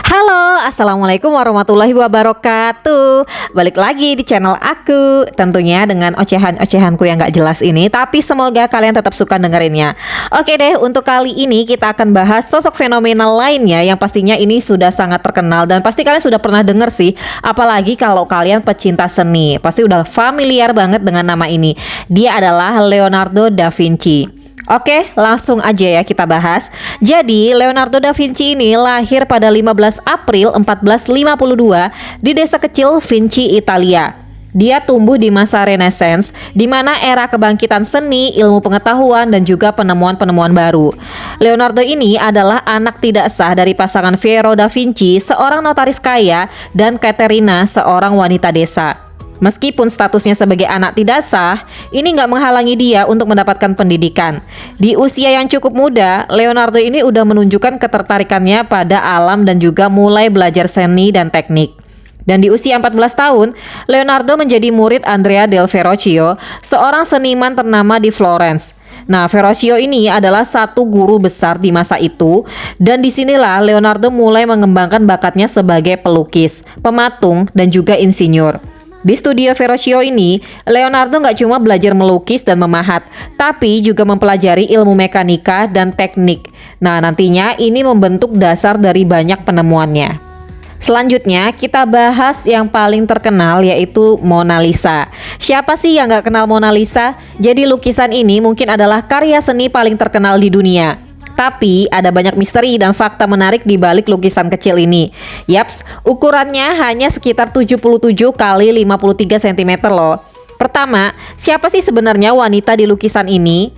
Halo, assalamualaikum warahmatullahi wabarakatuh. Balik lagi di channel aku, tentunya dengan ocehan-ocehanku yang gak jelas ini. Tapi semoga kalian tetap suka dengerinnya. Oke deh, untuk kali ini kita akan bahas sosok fenomenal lainnya yang pastinya ini sudah sangat terkenal dan pasti kalian sudah pernah denger sih. Apalagi kalau kalian pecinta seni, pasti udah familiar banget dengan nama ini. Dia adalah Leonardo da Vinci. Oke, langsung aja ya kita bahas. Jadi, Leonardo da Vinci ini lahir pada 15 April 1452 di desa kecil Vinci, Italia. Dia tumbuh di masa Renaissance, di mana era kebangkitan seni, ilmu pengetahuan, dan juga penemuan-penemuan baru. Leonardo ini adalah anak tidak sah dari pasangan Piero da Vinci, seorang notaris kaya, dan Caterina, seorang wanita desa. Meskipun statusnya sebagai anak tidak sah, ini nggak menghalangi dia untuk mendapatkan pendidikan. Di usia yang cukup muda, Leonardo ini udah menunjukkan ketertarikannya pada alam dan juga mulai belajar seni dan teknik. Dan di usia 14 tahun, Leonardo menjadi murid Andrea del Verrocchio, seorang seniman ternama di Florence. Nah, Verrocchio ini adalah satu guru besar di masa itu, dan disinilah Leonardo mulai mengembangkan bakatnya sebagai pelukis, pematung, dan juga insinyur. Di studio Verrocchio ini, Leonardo nggak cuma belajar melukis dan memahat, tapi juga mempelajari ilmu mekanika dan teknik. Nah, nantinya ini membentuk dasar dari banyak penemuannya. Selanjutnya, kita bahas yang paling terkenal yaitu Mona Lisa. Siapa sih yang nggak kenal Mona Lisa? Jadi lukisan ini mungkin adalah karya seni paling terkenal di dunia. Tapi ada banyak misteri dan fakta menarik di balik lukisan kecil ini. Yaps, ukurannya hanya sekitar 77 kali 53 cm loh. Pertama, siapa sih sebenarnya wanita di lukisan ini?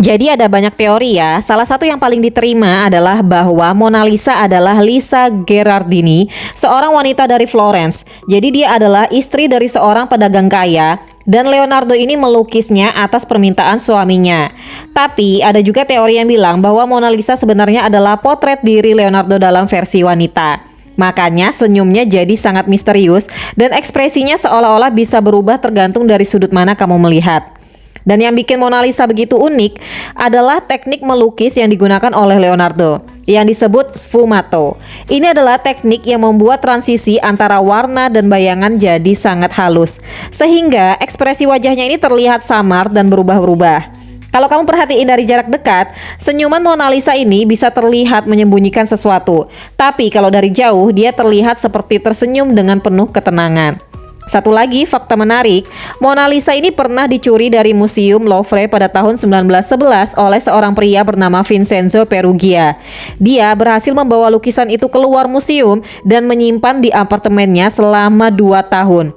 Jadi ada banyak teori ya. Salah satu yang paling diterima adalah bahwa Mona Lisa adalah Lisa Gherardini, seorang wanita dari Florence. Jadi dia adalah istri dari seorang pedagang kaya, dan Leonardo ini melukisnya atas permintaan suaminya. Tapi ada juga teori yang bilang bahwa Mona Lisa sebenarnya adalah potret diri Leonardo dalam versi wanita. Makanya senyumnya jadi sangat misterius dan ekspresinya seolah-olah bisa berubah tergantung dari sudut mana kamu melihat. Dan yang bikin Mona Lisa begitu unik adalah teknik melukis yang digunakan oleh Leonardo, yang disebut sfumato. Ini adalah teknik yang membuat transisi antara warna dan bayangan jadi sangat halus, sehingga ekspresi wajahnya ini terlihat samar dan berubah-ubah. Kalau kamu perhatiin dari jarak dekat, senyuman Mona Lisa ini bisa terlihat menyembunyikan sesuatu. Tapi kalau dari jauh, dia terlihat seperti tersenyum dengan penuh ketenangan. Satu lagi fakta menarik, Mona Lisa ini pernah dicuri dari Museum Louvre pada tahun 1911 oleh seorang pria bernama Vincenzo Perugia. Dia berhasil membawa lukisan itu keluar museum dan menyimpan di apartemennya selama 2 tahun.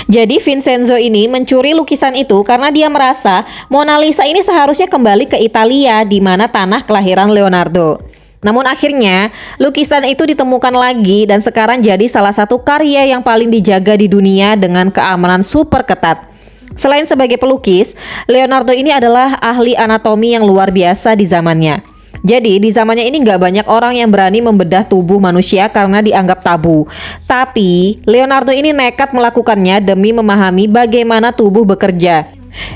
Jadi Vincenzo ini mencuri lukisan itu karena dia merasa Mona Lisa ini seharusnya kembali ke Italia, di mana tanah kelahiran Leonardo. Namun akhirnya lukisan itu ditemukan lagi dan sekarang jadi salah satu karya yang paling dijaga di dunia dengan keamanan super ketat. Selain sebagai pelukis, Leonardo ini adalah ahli anatomi yang luar biasa di zamannya. Jadi di zamannya ini gak banyak orang yang berani membedah tubuh manusia karena dianggap tabu. Tapi Leonardo ini nekat melakukannya demi memahami bagaimana tubuh bekerja.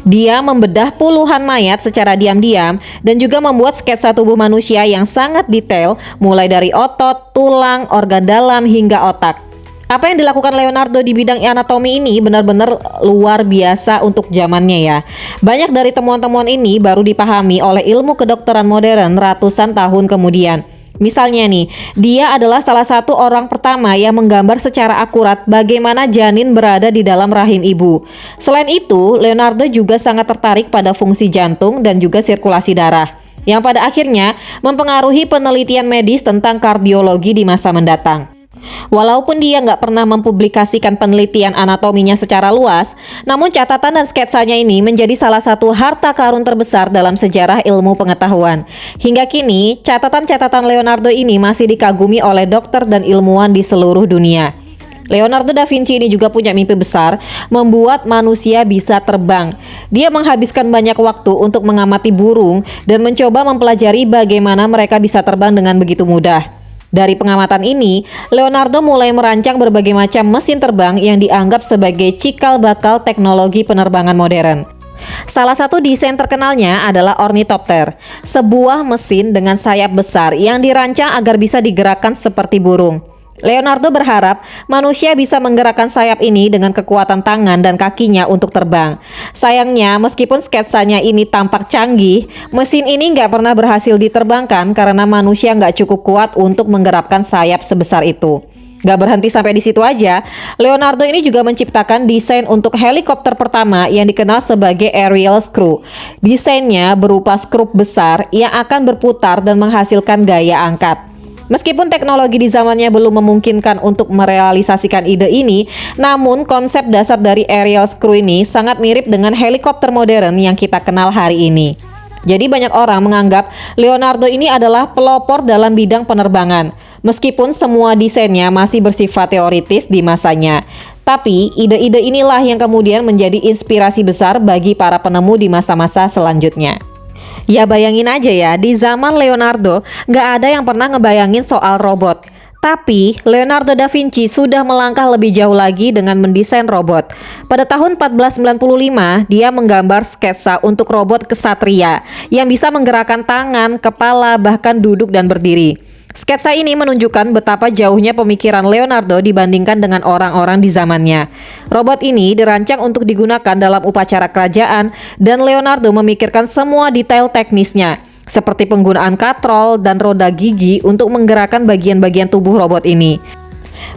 Dia membedah puluhan mayat secara diam-diam dan juga membuat sketsa tubuh manusia yang sangat detail, mulai dari otot, tulang, organ dalam hingga otak. Apa yang dilakukan Leonardo di bidang anatomi ini benar-benar luar biasa untuk zamannya ya. Banyak dari temuan-temuan ini baru dipahami oleh ilmu kedokteran modern ratusan tahun kemudian. Misalnya nih, dia adalah salah satu orang pertama yang menggambar secara akurat bagaimana janin berada di dalam rahim ibu. Selain itu, Leonardo juga sangat tertarik pada fungsi jantung dan juga sirkulasi darah, yang pada akhirnya mempengaruhi penelitian medis tentang kardiologi di masa mendatang. Walaupun dia nggak pernah mempublikasikan penelitian anatominya secara luas, namun catatan dan sketsanya ini menjadi salah satu harta karun terbesar dalam sejarah ilmu pengetahuan. Hingga kini, catatan-catatan Leonardo ini masih dikagumi oleh dokter dan ilmuwan di seluruh dunia. Leonardo da Vinci ini juga punya mimpi besar, membuat manusia bisa terbang. Dia menghabiskan banyak waktu untuk mengamati burung dan mencoba mempelajari bagaimana mereka bisa terbang dengan begitu mudah. Dari pengamatan ini, Leonardo mulai merancang berbagai macam mesin terbang yang dianggap sebagai cikal bakal teknologi penerbangan modern. Salah satu desain terkenalnya adalah ornithopter, sebuah mesin dengan sayap besar yang dirancang agar bisa digerakkan seperti burung. Leonardo berharap manusia bisa menggerakkan sayap ini dengan kekuatan tangan dan kakinya untuk terbang. Sayangnya, meskipun sketsanya ini tampak canggih, mesin ini nggak pernah berhasil diterbangkan karena manusia nggak cukup kuat untuk menggerakkan sayap sebesar itu. Gak berhenti sampai di situ aja, Leonardo ini juga menciptakan desain untuk helikopter pertama yang dikenal sebagai aerial screw. Desainnya berupa skrup besar yang akan berputar dan menghasilkan gaya angkat. Meskipun teknologi di zamannya belum memungkinkan untuk merealisasikan ide ini, namun konsep dasar dari aerial screw ini sangat mirip dengan helikopter modern yang kita kenal hari ini. Jadi banyak orang menganggap Leonardo ini adalah pelopor dalam bidang penerbangan. Meskipun semua desainnya masih bersifat teoritis di masanya. Tapi ide-ide inilah yang kemudian menjadi inspirasi besar bagi para penemu di masa-masa selanjutnya. Ya bayangin aja ya, di zaman Leonardo nggak ada yang pernah ngebayangin soal robot. Tapi Leonardo da Vinci sudah melangkah lebih jauh lagi dengan mendesain robot. Pada tahun 1495, dia menggambar sketsa untuk robot kesatria yang bisa menggerakkan tangan, kepala, bahkan duduk dan berdiri. Sketsa ini menunjukkan betapa jauhnya pemikiran Leonardo dibandingkan dengan orang-orang di zamannya. Robot ini dirancang untuk digunakan dalam upacara kerajaan dan Leonardo memikirkan semua detail teknisnya, seperti penggunaan katrol dan roda gigi untuk menggerakkan bagian-bagian tubuh robot ini.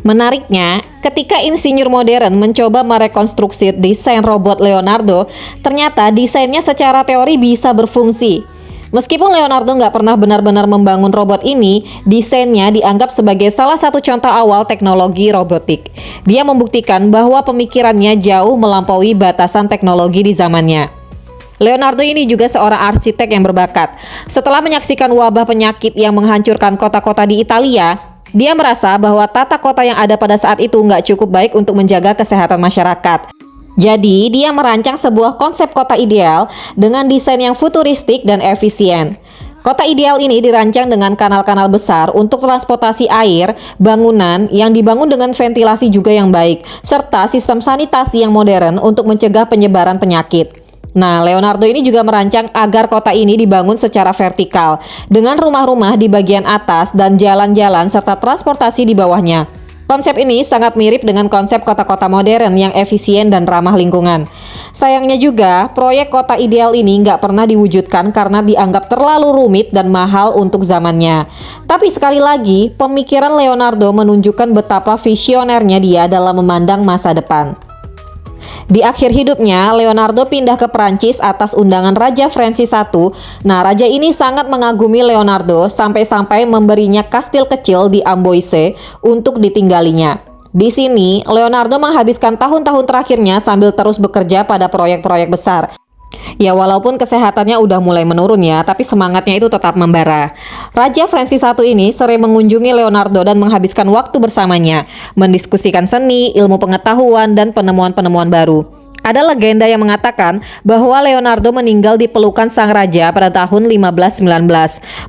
Menariknya, ketika insinyur modern mencoba merekonstruksi desain robot Leonardo, ternyata desainnya secara teori bisa berfungsi. Meskipun Leonardo nggak pernah benar-benar membangun robot ini, desainnya dianggap sebagai salah satu contoh awal teknologi robotik. Dia membuktikan bahwa pemikirannya jauh melampaui batasan teknologi di zamannya. Leonardo ini juga seorang arsitek yang berbakat. Setelah menyaksikan wabah penyakit yang menghancurkan kota-kota di Italia, dia merasa bahwa tata kota yang ada pada saat itu nggak cukup baik untuk menjaga kesehatan masyarakat. Jadi, dia merancang sebuah konsep kota ideal dengan desain yang futuristik dan efisien. Kota ideal ini dirancang dengan kanal-kanal besar untuk transportasi air, bangunan yang dibangun dengan ventilasi juga yang baik, serta sistem sanitasi yang modern untuk mencegah penyebaran penyakit. Nah, Leonardo ini juga merancang agar kota ini dibangun secara vertikal, dengan rumah-rumah di bagian atas dan jalan-jalan serta transportasi di bawahnya. Konsep ini sangat mirip dengan konsep kota-kota modern yang efisien dan ramah lingkungan. Sayangnya juga, proyek kota ideal ini nggak pernah diwujudkan karena dianggap terlalu rumit dan mahal untuk zamannya. Tapi sekali lagi, pemikiran Leonardo menunjukkan betapa visionernya dia dalam memandang masa depan. Di akhir hidupnya, Leonardo pindah ke Prancis atas undangan Raja Francis I. Nah, raja ini sangat mengagumi Leonardo sampai-sampai memberinya kastil kecil di Amboise untuk ditinggalinya. Di sini, Leonardo menghabiskan tahun-tahun terakhirnya sambil terus bekerja pada proyek-proyek besar. Ya walaupun kesehatannya udah mulai menurun ya, tapi semangatnya itu tetap membara. Raja Francis I ini sering mengunjungi Leonardo dan menghabiskan waktu bersamanya, mendiskusikan seni, ilmu pengetahuan, dan penemuan-penemuan baru. Ada legenda yang mengatakan bahwa Leonardo meninggal di pelukan sang raja pada tahun 1519.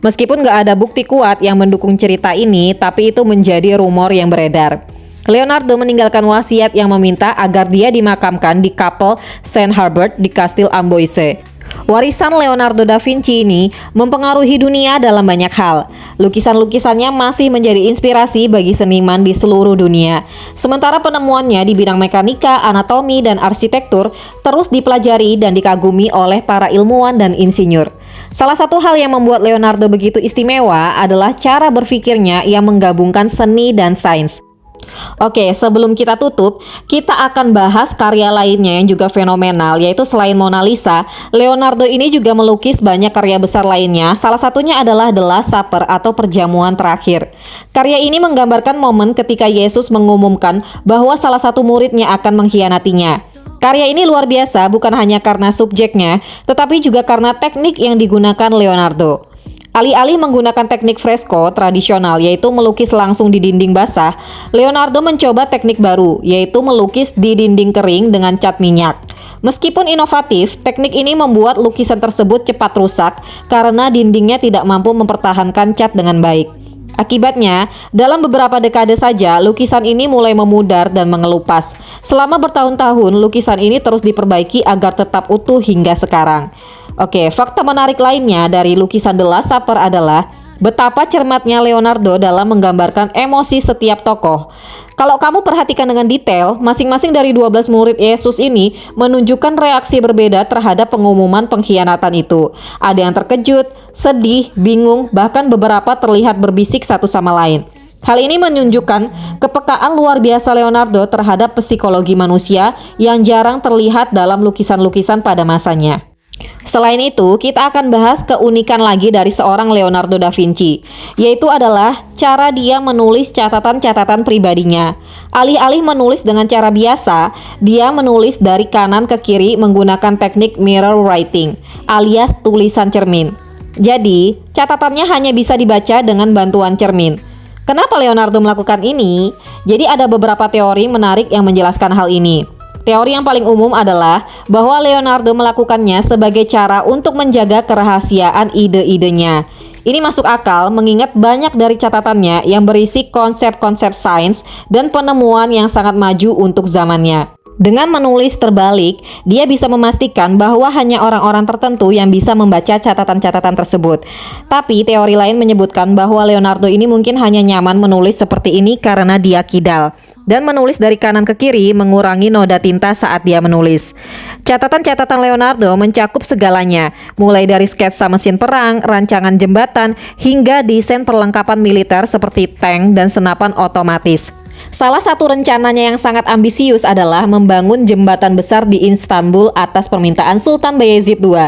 Meskipun nggak ada bukti kuat yang mendukung cerita ini, tapi itu menjadi rumor yang beredar. Leonardo meninggalkan wasiat yang meminta agar dia dimakamkan di kapel Saint Hubert di Kastil Amboise. Warisan Leonardo da Vinci ini mempengaruhi dunia dalam banyak hal. Lukisan-lukisannya masih menjadi inspirasi bagi seniman di seluruh dunia. Sementara penemuannya di bidang mekanika, anatomi, dan arsitektur terus dipelajari dan dikagumi oleh para ilmuwan dan insinyur. Salah satu hal yang membuat Leonardo begitu istimewa adalah cara berpikirnya yang menggabungkan seni dan sains. Oke, sebelum kita tutup, kita akan bahas karya lainnya yang juga fenomenal, yaitu selain Mona Lisa, Leonardo ini juga melukis banyak karya besar lainnya. Salah satunya adalah The Last Supper atau Perjamuan Terakhir. Karya ini menggambarkan momen ketika Yesus mengumumkan bahwa salah satu muridnya akan mengkhianatinya. Karya ini luar biasa bukan hanya karena subjeknya, tetapi juga karena teknik yang digunakan Leonardo. Alih-alih menggunakan teknik fresko tradisional yaitu melukis langsung di dinding basah, Leonardo mencoba teknik baru yaitu melukis di dinding kering dengan cat minyak. Meskipun inovatif, teknik ini membuat lukisan tersebut cepat rusak karena dindingnya tidak mampu mempertahankan cat dengan baik. Akibatnya, dalam beberapa dekade saja, lukisan ini mulai memudar dan mengelupas. Selama bertahun-tahun, lukisan ini terus diperbaiki agar tetap utuh hingga sekarang. Oke, fakta menarik lainnya dari lukisan The Last Supper adalah betapa cermatnya Leonardo dalam menggambarkan emosi setiap tokoh. Kalau kamu perhatikan dengan detail, masing-masing dari 12 murid Yesus ini menunjukkan reaksi berbeda terhadap pengumuman pengkhianatan itu. Ada yang terkejut, sedih, bingung, bahkan beberapa terlihat berbisik satu sama lain. Hal ini menunjukkan kepekaan luar biasa Leonardo terhadap psikologi manusia yang jarang terlihat dalam lukisan-lukisan pada masanya. Selain itu, kita akan bahas keunikan lagi dari seorang Leonardo da Vinci, yaitu adalah cara dia menulis catatan-catatan pribadinya. Alih-alih menulis dengan cara biasa, dia menulis dari kanan ke kiri menggunakan teknik mirror writing, alias tulisan cermin. Jadi, catatannya hanya bisa dibaca dengan bantuan cermin. Kenapa Leonardo melakukan ini? Jadi ada beberapa teori menarik yang menjelaskan hal ini. Teori yang paling umum adalah bahwa Leonardo melakukannya sebagai cara untuk menjaga kerahasiaan ide-idenya. Ini masuk akal mengingat banyak dari catatannya yang berisi konsep-konsep sains dan penemuan yang sangat maju untuk zamannya. Dengan menulis terbalik, dia bisa memastikan bahwa hanya orang-orang tertentu yang bisa membaca catatan-catatan tersebut. Tapi teori lain menyebutkan bahwa Leonardo ini mungkin hanya nyaman menulis seperti ini karena dia kidal. Dan menulis dari kanan ke kiri mengurangi noda tinta saat dia menulis. Catatan-catatan Leonardo mencakup segalanya, mulai dari sketsa mesin perang, rancangan jembatan, hingga desain perlengkapan militer seperti tank dan senapan otomatis. Salah satu rencananya yang sangat ambisius adalah membangun jembatan besar di Istanbul atas permintaan Sultan Bayezid II.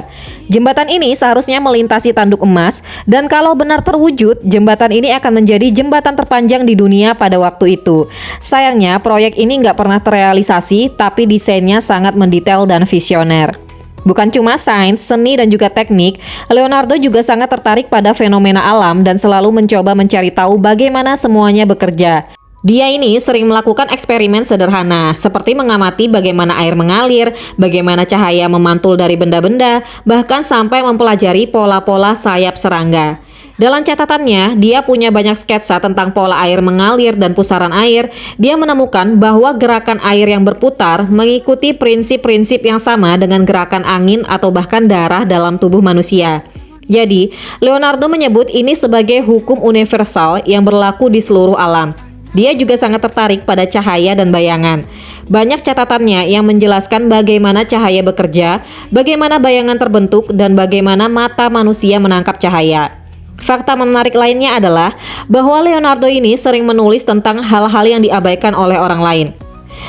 Jembatan ini seharusnya melintasi Tanduk Emas, dan kalau benar terwujud, jembatan ini akan menjadi jembatan terpanjang di dunia pada waktu itu. Sayangnya, proyek ini nggak pernah terrealisasi, tapi desainnya sangat mendetail dan visioner. Bukan cuma sains, seni, dan juga teknik, Leonardo juga sangat tertarik pada fenomena alam dan selalu mencoba mencari tahu bagaimana semuanya bekerja. Dia ini sering melakukan eksperimen sederhana, seperti mengamati bagaimana air mengalir, bagaimana cahaya memantul dari benda-benda, bahkan sampai mempelajari pola-pola sayap serangga. Dalam catatannya, dia punya banyak sketsa tentang pola air mengalir dan pusaran air. Dia menemukan bahwa gerakan air yang berputar mengikuti prinsip-prinsip yang sama dengan gerakan angin atau bahkan darah dalam tubuh manusia. Jadi, Leonardo menyebut ini sebagai hukum universal yang berlaku di seluruh alam. Dia juga sangat tertarik pada cahaya dan bayangan. Banyak catatannya yang menjelaskan bagaimana cahaya bekerja, bagaimana bayangan terbentuk, dan bagaimana mata manusia menangkap cahaya. Fakta menarik lainnya adalah bahwa Leonardo ini sering menulis tentang hal-hal yang diabaikan oleh orang lain.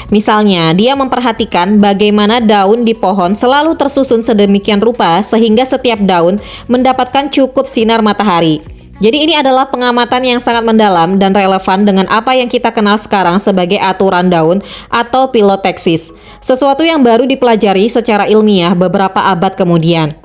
Misalnya, dia memperhatikan bagaimana daun di pohon selalu tersusun sedemikian rupa sehingga setiap daun mendapatkan cukup sinar matahari. Jadi ini adalah pengamatan yang sangat mendalam dan relevan dengan apa yang kita kenal sekarang sebagai aturan daun atau piloteksis, sesuatu yang baru dipelajari secara ilmiah beberapa abad kemudian.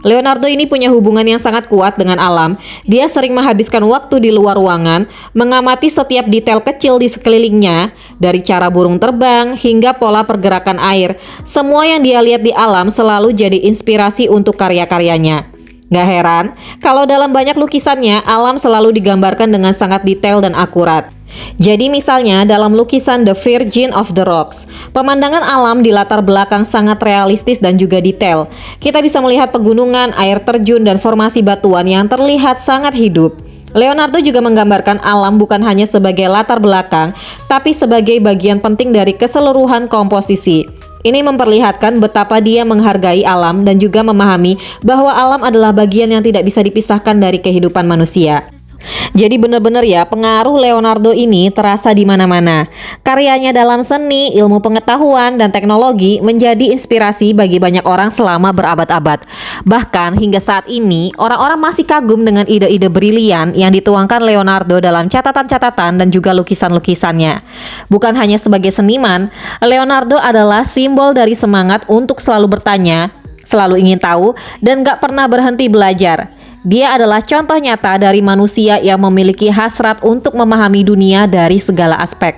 Leonardo ini punya hubungan yang sangat kuat dengan alam. Dia sering menghabiskan waktu di luar ruangan, mengamati setiap detail kecil di sekelilingnya, dari cara burung terbang hingga pola pergerakan air. Semua yang dia lihat di alam selalu jadi inspirasi untuk karya-karyanya. Gak heran, kalau dalam banyak lukisannya, alam selalu digambarkan dengan sangat detail dan akurat. Jadi misalnya dalam lukisan The Virgin of the Rocks, pemandangan alam di latar belakang sangat realistis dan juga detail. Kita bisa melihat pegunungan, air terjun, dan formasi batuan yang terlihat sangat hidup. Leonardo juga menggambarkan alam bukan hanya sebagai latar belakang, tapi sebagai bagian penting dari keseluruhan komposisi. Ini memperlihatkan betapa dia menghargai alam dan juga memahami bahwa alam adalah bagian yang tidak bisa dipisahkan dari kehidupan manusia. Jadi benar-benar ya, pengaruh Leonardo ini terasa di mana-mana. Karyanya dalam seni, ilmu pengetahuan, dan teknologi menjadi inspirasi bagi banyak orang selama berabad-abad. Bahkan hingga saat ini, orang-orang masih kagum dengan ide-ide brilian yang dituangkan Leonardo dalam catatan-catatan dan juga lukisan-lukisannya. Bukan hanya sebagai seniman, Leonardo adalah simbol dari semangat untuk selalu bertanya, selalu ingin tahu, dan gak pernah berhenti belajar. Dia adalah contoh nyata dari manusia yang memiliki hasrat untuk memahami dunia dari segala aspek.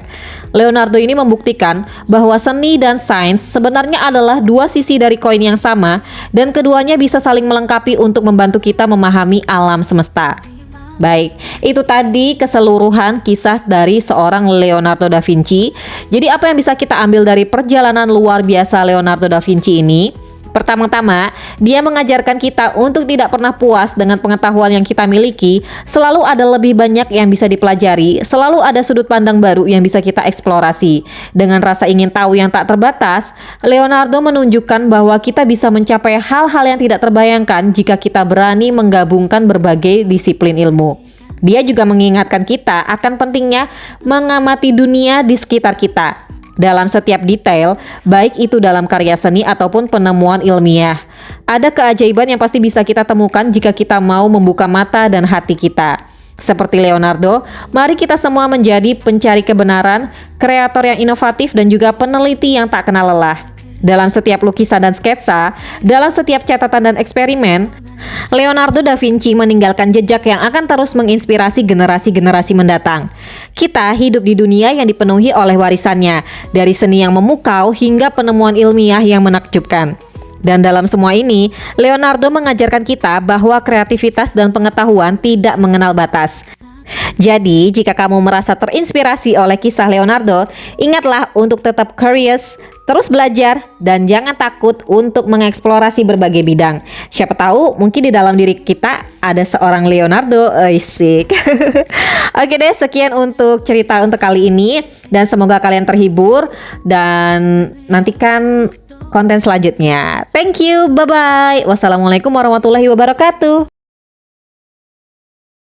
Leonardo ini membuktikan bahwa seni dan sains sebenarnya adalah dua sisi dari koin yang sama, dan keduanya bisa saling melengkapi untuk membantu kita memahami alam semesta. Baik, itu tadi keseluruhan kisah dari seorang Leonardo da Vinci. Jadi apa yang bisa kita ambil dari perjalanan luar biasa Leonardo da Vinci ini? Pertama-tama, dia mengajarkan kita untuk tidak pernah puas dengan pengetahuan yang kita miliki. Selalu ada lebih banyak yang bisa dipelajari, selalu ada sudut pandang baru yang bisa kita eksplorasi. Dengan rasa ingin tahu yang tak terbatas, Leonardo menunjukkan bahwa kita bisa mencapai hal-hal yang tidak terbayangkan jika kita berani menggabungkan berbagai disiplin ilmu. Dia juga mengingatkan kita akan pentingnya mengamati dunia di sekitar kita dalam setiap detail, baik itu dalam karya seni ataupun penemuan ilmiah. Ada keajaiban yang pasti bisa kita temukan jika kita mau membuka mata dan hati kita. Seperti Leonardo, mari kita semua menjadi pencari kebenaran, kreator yang inovatif dan juga peneliti yang tak kenal lelah. Dalam setiap lukisan dan sketsa, dalam setiap catatan dan eksperimen, Leonardo da Vinci meninggalkan jejak yang akan terus menginspirasi generasi-generasi mendatang. Kita hidup di dunia yang dipenuhi oleh warisannya, dari seni yang memukau hingga penemuan ilmiah yang menakjubkan. Dan dalam semua ini, Leonardo mengajarkan kita bahwa kreativitas dan pengetahuan tidak mengenal batas. Jadi, jika kamu merasa terinspirasi oleh kisah Leonardo, ingatlah untuk tetap curious, terus belajar, dan jangan takut untuk mengeksplorasi berbagai bidang. Siapa tahu mungkin di dalam diri kita ada seorang Leonardo. Asik. Oke deh, sekian untuk cerita untuk kali ini, dan semoga kalian terhibur dan nantikan konten selanjutnya. Thank you, bye-bye. Wassalamualaikum warahmatullahi wabarakatuh.